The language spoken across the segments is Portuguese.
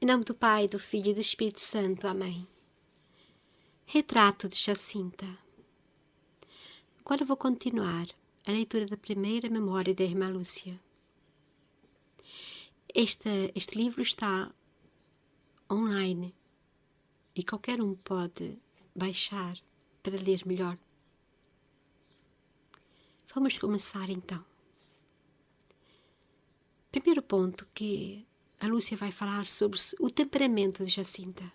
Em nome do Pai, do Filho e do Espírito Santo. Amém. Retrato de Jacinta. Agora vou continuar a leitura da primeira memória da irmã Lúcia. Este livro está online e qualquer um pode baixar para ler melhor. Vamos começar então. Primeiro ponto que a Lúcia vai falar sobre o temperamento de Jacinta.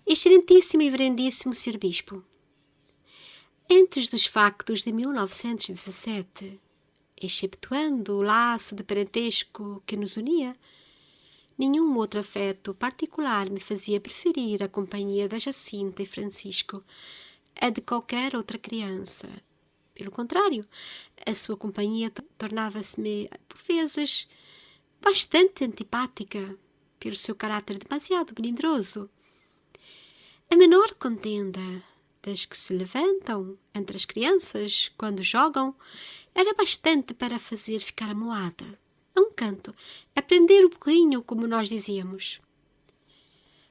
Excelentíssimo e reverendíssimo Sr. Bispo, antes dos factos de 1917, exceptuando o laço de parentesco que nos unia, nenhum outro afeto particular me fazia preferir a companhia da Jacinta e Francisco a de qualquer outra criança. Pelo contrário, a sua companhia tornava-se-me, por vezes, bastante antipática pelo seu caráter demasiado melindroso. A menor contenda das que se levantam entre as crianças quando jogam era bastante para fazer ficar amoada, a um canto, a prender o burrinho, como nós dizíamos.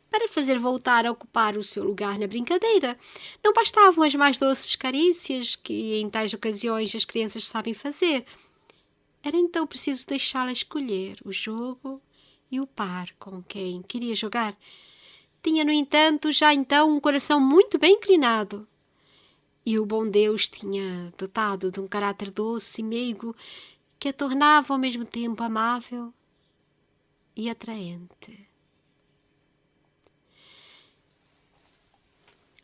Para fazer voltar a ocupar o seu lugar na brincadeira, não bastavam as mais doces carícias que em tais ocasiões as crianças sabem fazer. Era então preciso deixá-la escolher o jogo e o par com quem queria jogar. Tinha, no entanto, já então um coração muito bem inclinado. E o bom Deus tinha dotado de um caráter doce e meigo que a tornava ao mesmo tempo amável e atraente.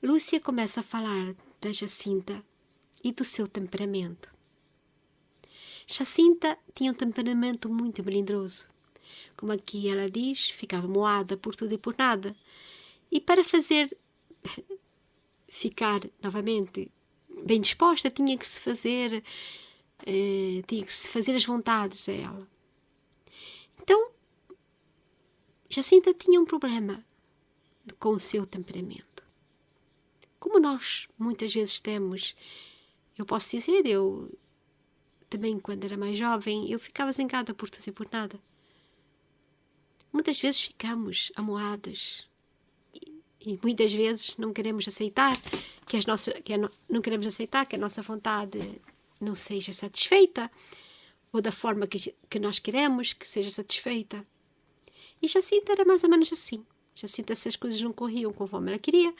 Lúcia começa a falar da Jacinta e do seu temperamento. Jacinta tinha um temperamento muito melindroso. Como aqui ela diz, ficava moada por tudo e por nada. E para fazer ficar novamente bem disposta, tinha que se fazer as vontades a ela. Então, Jacinta tinha um problema com o seu temperamento. Como nós muitas vezes temos, eu posso dizer, eu também quando era mais jovem, eu ficava zangada por tudo e por nada. Muitas vezes ficamos amoadas e muitas vezes não queremos aceitar não queremos aceitar que a nossa vontade não seja satisfeita ou da forma que nós queremos que seja satisfeita. E Jacinta era mais ou menos assim. Jacinta, se as coisas não corriam conforme ela queria,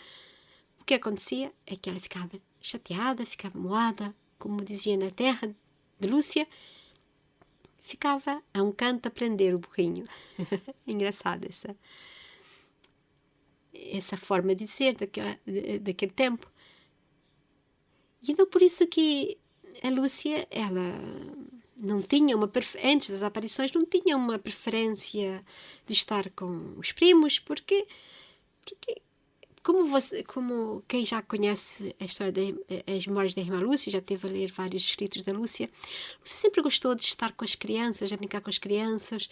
o que acontecia é que ela ficava chateada, ficava moada, como dizia na terra de Lúcia, ficava a um canto a prender o burrinho. Engraçada essa forma de dizer daquele tempo. E então por isso que a Lúcia, ela não tinha antes das aparições, não tinha uma preferência de estar com os primos, porque como quem já conhece a história as memórias da irmã Lúcia, já teve a ler vários escritos da Lúcia, Lúcia sempre gostou de estar com as crianças, a brincar com as crianças.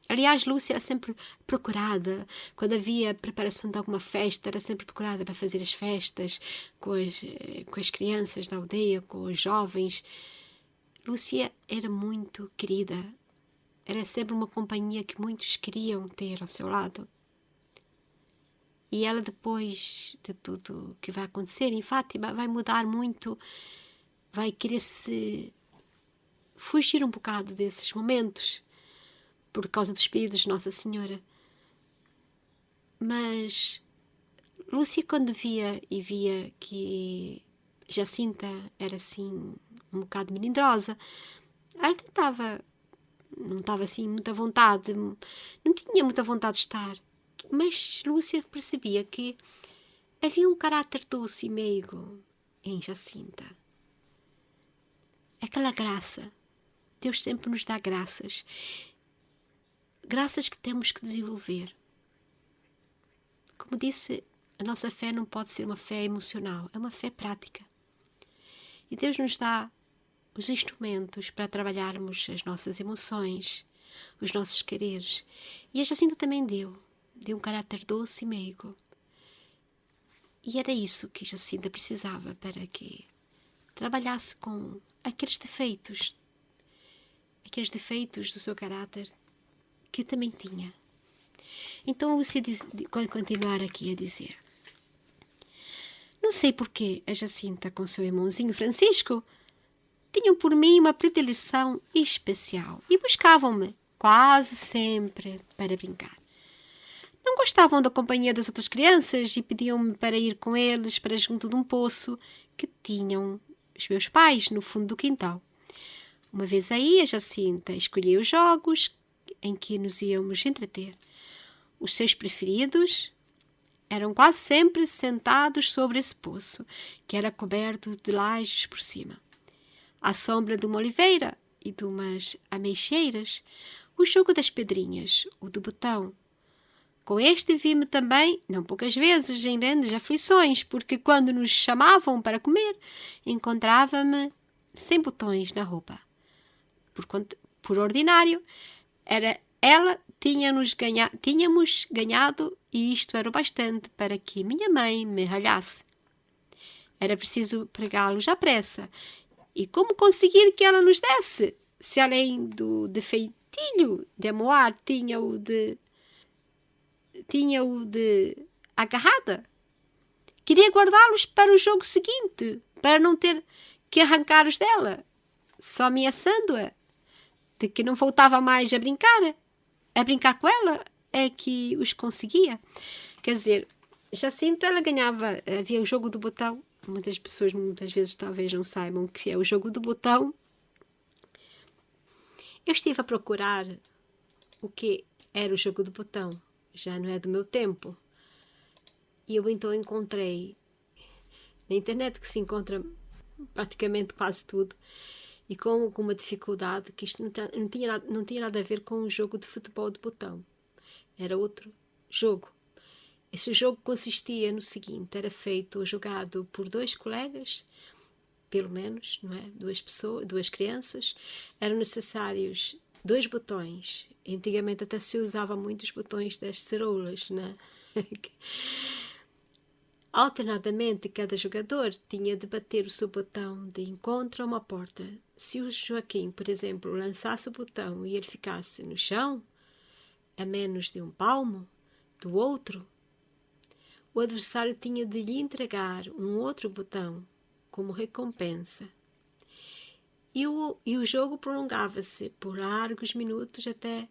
Aliás, Lúcia era sempre procurada. Quando havia preparação de alguma festa, era sempre procurada para fazer as festas com as crianças da aldeia, com os jovens. Lúcia era muito querida. Era sempre uma companhia que muitos queriam ter ao seu lado. E ela, depois de tudo que vai acontecer em Fátima, vai mudar muito, vai querer se fugir um bocado desses momentos, por causa dos pedidos de Nossa Senhora. Mas Lúcia, quando via que Jacinta era assim um bocado melindrosa, ela não estava assim muita vontade, não tinha muita vontade de estar. Mas Lúcia percebia que havia um caráter doce e meigo em Jacinta. Aquela graça. Deus sempre nos dá graças. Graças que temos que desenvolver. Como disse, a nossa fé não pode ser uma fé emocional, é uma fé prática. E Deus nos dá os instrumentos para trabalharmos as nossas emoções, os nossos quereres. E a Jacinta também deu um caráter doce e meigo. E era isso que Jacinta precisava para que trabalhasse com aqueles defeitos aqueles defeitos do seu caráter que eu também tinha. Então Lúcia vai continuar aqui a dizer: não sei porquê a Jacinta com seu irmãozinho Francisco tinham por mim uma predileção especial e buscavam-me quase sempre para brincar. Não gostavam da companhia das outras crianças e pediam-me para ir com eles para junto de um poço que tinham os meus pais no fundo do quintal. Uma vez aí, a Jacinta escolhia os jogos em que nos íamos entreter. Os seus preferidos eram quase sempre sentados sobre esse poço, que era coberto de lajes por cima. À sombra de uma oliveira e de umas ameixeiras, o jogo das pedrinhas, o do botão. Com este vi-me também, não poucas vezes, em grandes aflições, porque quando nos chamavam para comer, encontrava-me sem botões na roupa. Por ordinário, ela tínhamos ganhado e isto era o bastante para que minha mãe me ralhasse. Era preciso pregá-los à pressa. E como conseguir que ela nos desse? Se além do defeitilho de amoar tinha o de agarrada. Queria guardá-los para o jogo seguinte, para não ter que arrancar-os dela, só ameaçando-a de que não voltava mais a brincar com ela, é que os conseguia. Quer dizer, Jacinta, ela ganhava, havia o jogo do botão. Muitas pessoas, muitas vezes, talvez não saibam o que é o jogo do botão. Eu estive a procurar o que era o jogo do botão. Já não é do meu tempo. E eu então encontrei na internet, que se encontra praticamente quase tudo, e com alguma dificuldade, que isto não tinha nada a ver com o jogo de futebol de botão. Era outro jogo. Esse jogo consistia no seguinte: era feito ou jogado por 2 colegas, pelo menos, não é? Duas crianças. Eram necessários 2 botões. Antigamente até se usava muito os botões das ceroulas, né? Alternadamente, cada jogador tinha de bater o seu botão de encontro a uma porta. Se o Joaquim, por exemplo, lançasse o botão e ele ficasse no chão, a menos de um palmo do outro, o adversário tinha de lhe entregar um outro botão como recompensa. E o jogo prolongava-se por largos minutos até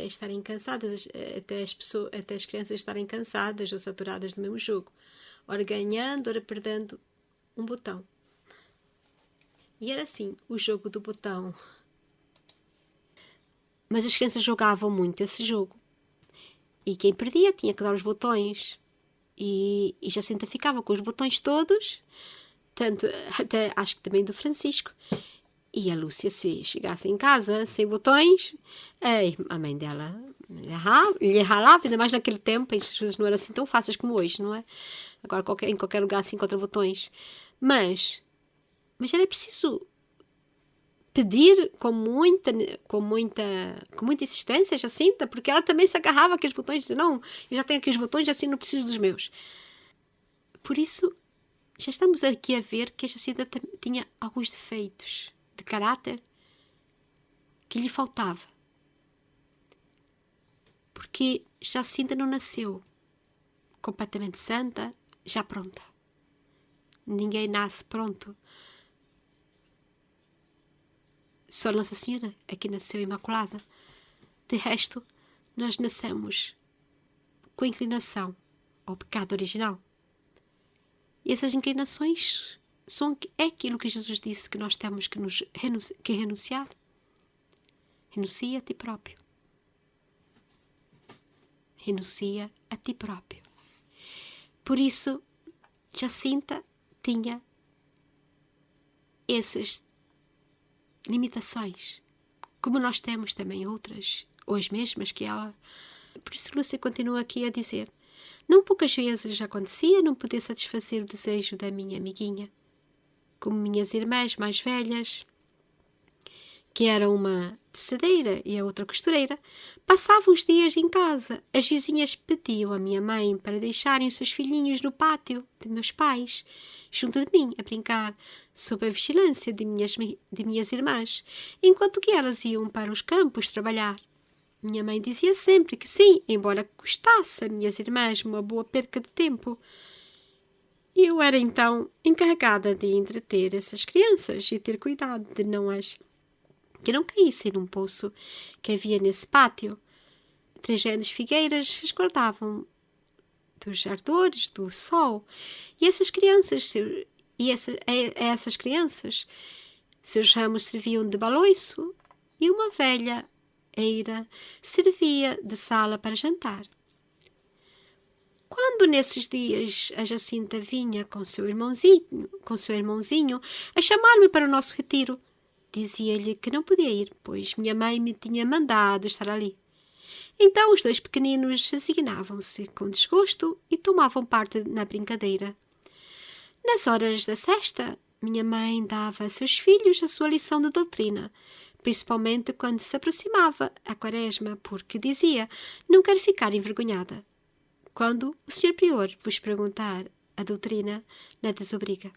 estarem cansadas, até as crianças estarem cansadas ou saturadas do mesmo jogo, ora ganhando, ora perdendo um botão. E era assim o jogo do botão. Mas as crianças jogavam muito esse jogo. E quem perdia tinha que dar os botões. E Jacinta ficava com os botões todos, tanto até acho que também do Francisco. E a Lúcia, se chegasse em casa sem botões, a mãe dela lhe ralava, ainda mais naquele tempo, as coisas não eram assim tão fáceis como hoje, não é? Agora em qualquer lugar se encontra botões. Mas era preciso pedir com muita insistência, Jacinta, porque ela também se agarrava àqueles botões e dizia: não, eu já tenho aqui os botões, assim não preciso dos meus. Por isso, já estamos aqui a ver que a Jacinta tinha alguns defeitos de caráter que lhe faltava. Porque Jacinta não nasceu completamente santa, já pronta. Ninguém nasce pronto. Só Nossa Senhora é que nasceu imaculada. De resto, nós nascemos com inclinação ao pecado original. E essas inclinações é aquilo que Jesus disse que nós temos que renunciar. Renuncia a ti próprio. Renuncia a ti próprio. Por isso, Jacinta tinha essas limitações, como nós temos também outras, ou as mesmas que ela. Por isso Lúcia continua aqui a dizer: não poucas vezes acontecia não poder satisfazer o desejo da minha amiguinha, como minhas irmãs mais velhas, que era uma tecedeira e a outra costureira, passavam os dias em casa. As vizinhas pediam à minha mãe para deixarem os seus filhinhos no pátio de meus pais, junto de mim, a brincar, sob a vigilância de minhas irmãs, enquanto que elas iam para os campos trabalhar. Minha mãe dizia sempre que sim, embora custasse a minhas irmãs uma boa perca de tempo. Eu era então encarregada de entreter essas crianças e ter cuidado de que não caíssem num poço que havia nesse pátio. 3 grandes figueiras resguardavam dos ardores do sol, e essas crianças, seus ramos serviam de baloiço e uma velha eira servia de sala para jantar. Quando nesses dias a Jacinta vinha com seu irmãozinho a chamar-me para o nosso retiro, dizia-lhe que não podia ir, pois minha mãe me tinha mandado estar ali. Então os 2 pequeninos resignavam-se com desgosto e tomavam parte na brincadeira. Nas horas da sesta, minha mãe dava a seus filhos a sua lição de doutrina, principalmente quando se aproximava a Quaresma, porque dizia: não quero ficar envergonhada quando o Sr. Prior vos perguntar a doutrina, na desobriga.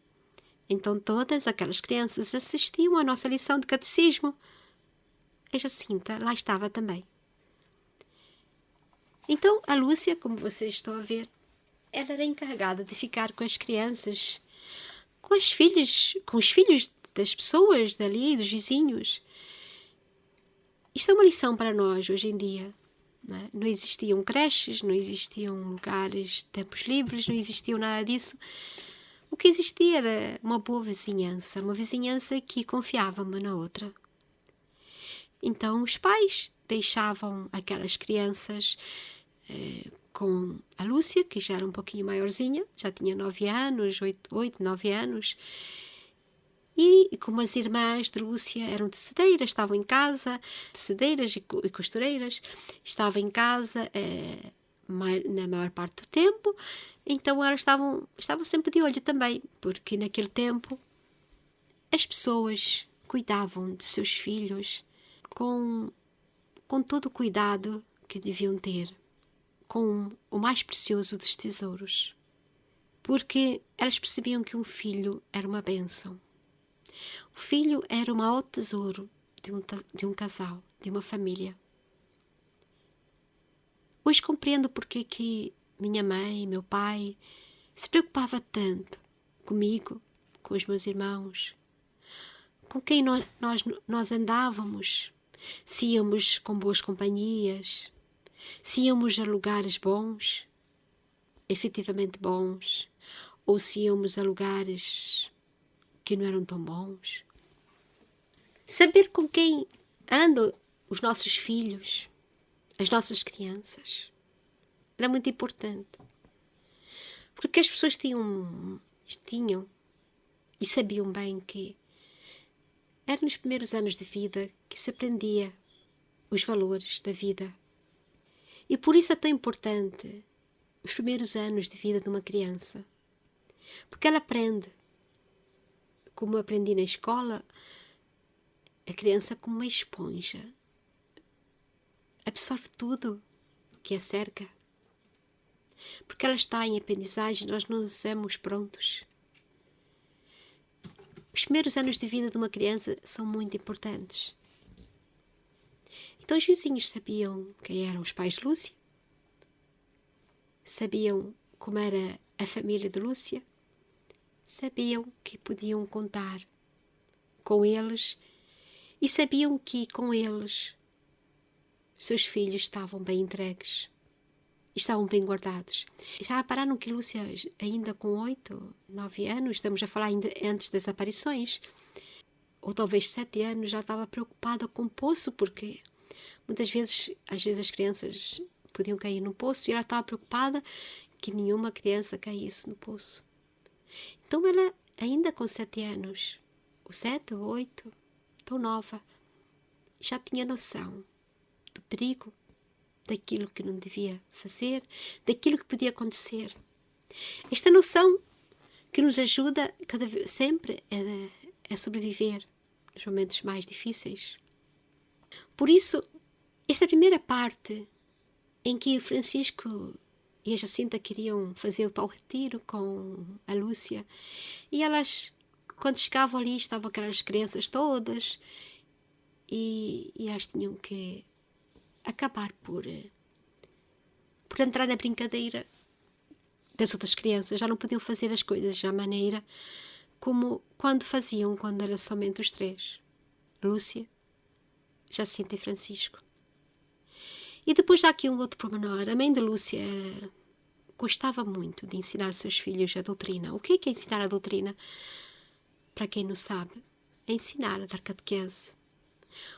Então todas aquelas crianças assistiam à nossa lição de catecismo. A Jacinta lá estava também. Então a Lúcia, como vocês estão a ver, ela era encarregada de ficar com as crianças, com os filhos das pessoas dali, dos vizinhos. Isto é uma lição para nós hoje em dia. Não existiam creches, não existiam lugares de tempos livres, não existiam nada disso. O que existia era uma boa vizinhança, uma vizinhança que confiava uma na outra. Então os pais deixavam aquelas crianças com a Lúcia, que já era um pouquinho maiorzinha, já tinha 9 anos, 8, 9 anos, e como as irmãs de Lúcia eram tecedeiras, estavam em casa, tecedeiras e costureiras, estavam em casa na maior parte do tempo, então elas estavam sempre de olho também, porque naquele tempo as pessoas cuidavam de seus filhos com todo o cuidado que deviam ter, com o mais precioso dos tesouros, porque elas percebiam que um filho era uma bênção. O filho era o maior tesouro de um casal, de uma família. Hoje compreendo porque que minha mãe e meu pai se preocupavam tanto comigo, com os meus irmãos, com quem nós andávamos, se íamos com boas companhias, se íamos a lugares bons, efetivamente bons, ou se íamos a lugares que não eram tão bons. Saber com quem andam os nossos filhos, as nossas crianças, era muito importante. Porque as pessoas tinham e sabiam bem que era nos primeiros anos de vida que se aprendia os valores da vida. E por isso é tão importante os primeiros anos de vida de uma criança. Porque ela aprende, como eu aprendi na escola, a criança como uma esponja. Absorve tudo que a cerca. Porque ela está em aprendizagem, nós não somos prontos. Os primeiros anos de vida de uma criança são muito importantes. Então os vizinhos sabiam quem eram os pais de Lúcia, sabiam como era a família de Lúcia, sabiam que podiam contar com eles e sabiam que com eles seus filhos estavam bem entregues, estavam bem guardados. Já repararam que Lúcia, ainda com 8, 9 anos, estamos a falar ainda antes das aparições, ou talvez 7 anos, já estava preocupada com o poço, porque muitas vezes, às vezes as crianças podiam cair no poço e ela estava preocupada que nenhuma criança caísse no poço. Então ela, ainda com 7 anos, ou 7 ou 8, tão nova, já tinha noção do perigo, daquilo que não devia fazer, daquilo que podia acontecer. Esta noção que nos ajuda sempre a sobreviver nos momentos mais difíceis. Por isso, esta primeira parte em que Francisco e a Jacinta queriam fazer o tal retiro com a Lúcia, e elas, quando chegavam ali, estavam aquelas crianças todas, e elas tinham que acabar por entrar na brincadeira das outras crianças. Já não podiam fazer as coisas à maneira como quando faziam, quando era somente os três: Lúcia, Jacinta e Francisco. E depois há aqui um outro pormenor. A mãe de Lúcia gostava muito de ensinar aos seus filhos a doutrina. O que é ensinar a doutrina? Para quem não sabe, é ensinar a dar catequese.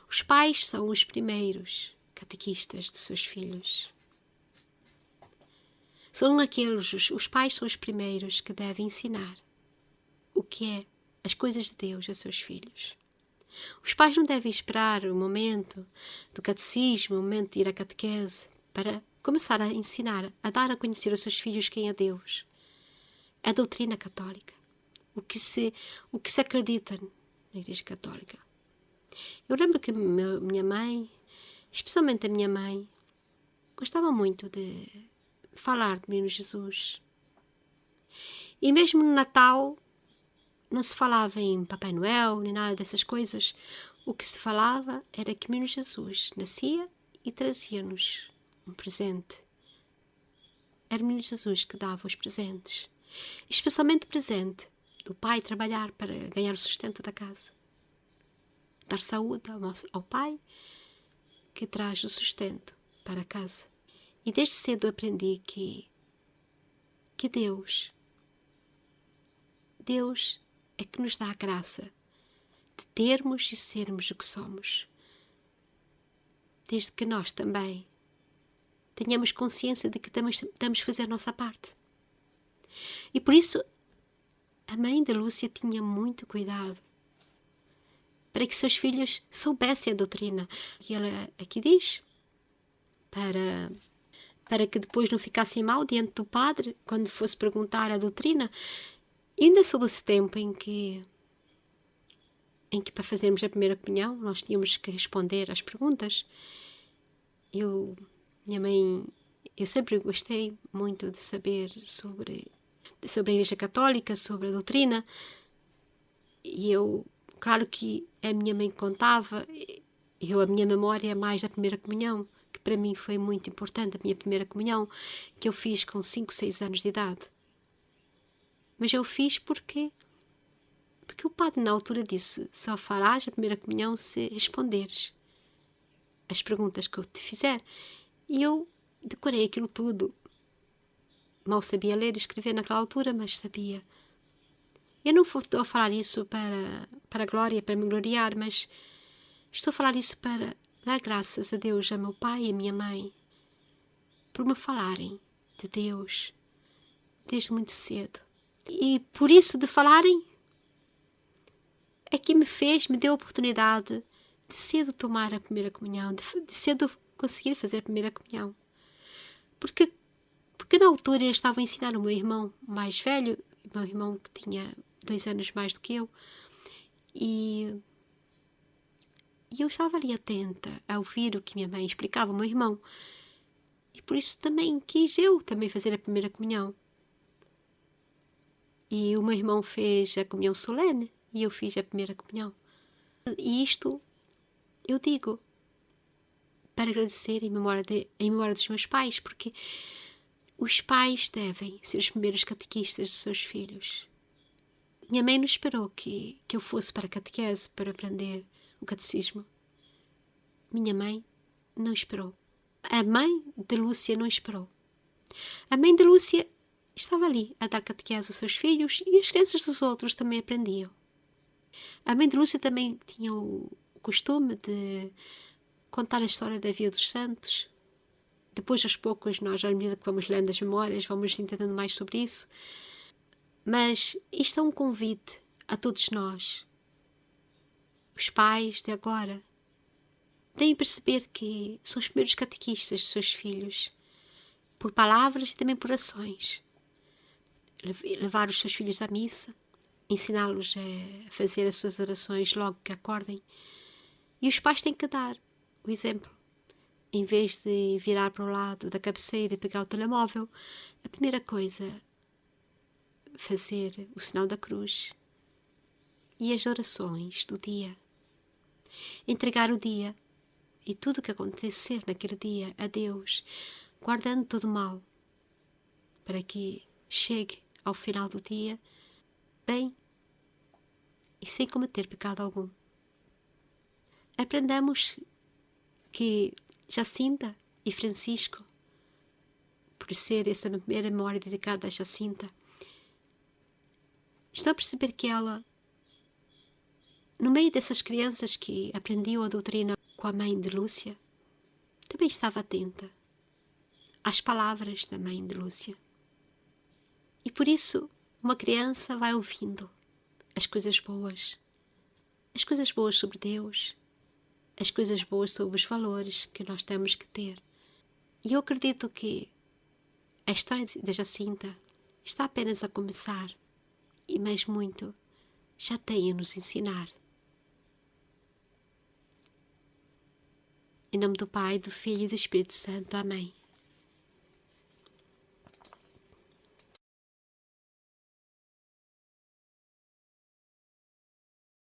Os pais são os primeiros catequistas de seus filhos. Os pais são os primeiros que devem ensinar o que é as coisas de Deus a seus filhos. Os pais não devem esperar o momento do catecismo, o momento de ir à catequese, para começar a ensinar, a dar a conhecer aos seus filhos quem é Deus. A doutrina católica. O que se acredita na Igreja Católica. Eu lembro que minha mãe, especialmente a minha mãe, gostava muito de falar de Menino Jesus. E mesmo no Natal não se falava em Papai Noel, nem nada dessas coisas. O que se falava era que Menino Jesus nascia e trazia-nos um presente. Era Menino Jesus que dava os presentes. Especialmente o presente do pai trabalhar para ganhar o sustento da casa. Dar saúde ao pai que traz o sustento para a casa. E desde cedo aprendi que Deus é que nos dá a graça de termos e sermos o que somos. Desde que nós também tenhamos consciência de que estamos a fazer a nossa parte. E por isso, a mãe da Lúcia tinha muito cuidado para que seus filhos soubessem a doutrina. E ela aqui diz, para que depois não ficassem mal diante do padre, quando fosse perguntar a doutrina. E ainda sou desse tempo em que para fazermos a primeira comunhão, nós tínhamos que responder às perguntas. Minha mãe, eu sempre gostei muito de saber sobre a Igreja Católica, sobre a doutrina. E claro que a minha mãe contava, a minha memória é mais da primeira comunhão, que para mim foi muito importante, a minha primeira comunhão, que eu fiz com 5, 6 anos de idade. Mas eu fiz porque o padre na altura disse: só farás a primeira comunhão se responderes as perguntas que eu te fizer. E eu decorei aquilo tudo. Mal sabia ler e escrever naquela altura, mas sabia. Eu não estou a falar isso para a glória, para me gloriar, mas estou a falar isso para dar graças a Deus, a meu pai e a minha mãe, por me falarem de Deus desde muito cedo. E por isso de falarem é que me deu a oportunidade de cedo tomar a primeira comunhão, de cedo conseguir fazer a primeira comunhão. Porque na altura eu estava a ensinar o meu irmão mais velho, o meu irmão que tinha 2 anos mais do que eu, e eu estava ali atenta a ouvir o que minha mãe explicava ao meu irmão. E por isso também quis eu também fazer a primeira comunhão. E o meu irmão fez a comunhão solene e eu fiz a primeira comunhão. E isto eu digo para agradecer em memória dos meus pais, porque os pais devem ser os primeiros catequistas dos seus filhos. Minha mãe não esperou que eu fosse para a catequese para aprender o catecismo. Minha mãe não esperou. A mãe de Lúcia não esperou. A mãe de Lúcia estava ali a dar catequese aos seus filhos e as crianças dos outros também aprendiam. A mãe de Lúcia também tinha o costume de contar a história da vida dos santos. Depois, aos poucos, nós, à medida que vamos lendo as memórias, vamos entendendo mais sobre isso. Mas isto é um convite a todos nós. Os pais de agora têm a perceber que são os primeiros catequistas dos seus filhos, por palavras e também por ações. Levar os seus filhos à missa, ensiná-los a fazer as suas orações logo que acordem. E os pais têm que dar o exemplo. Em vez de virar para o lado da cabeceira e pegar o telemóvel, a primeira coisa, fazer o sinal da cruz e as orações do dia. Entregar o dia e tudo o que acontecer naquele dia a Deus, guardando todo o mal, para que chegue ao final do dia bem e sem cometer pecado algum. Aprendamos que Jacinta e Francisco, por ser esta primeira memória dedicada a Jacinta, estão a perceber que ela, no meio dessas crianças que aprendiam a doutrina com a mãe de Lúcia, também estava atenta às palavras da mãe de Lúcia. E por isso uma criança vai ouvindo as coisas boas sobre Deus, as coisas boas sobre os valores que nós temos que ter. E eu acredito que a história da Jacinta está apenas a começar e mais muito já tem a nos ensinar. Em nome do Pai, do Filho e do Espírito Santo. Amém.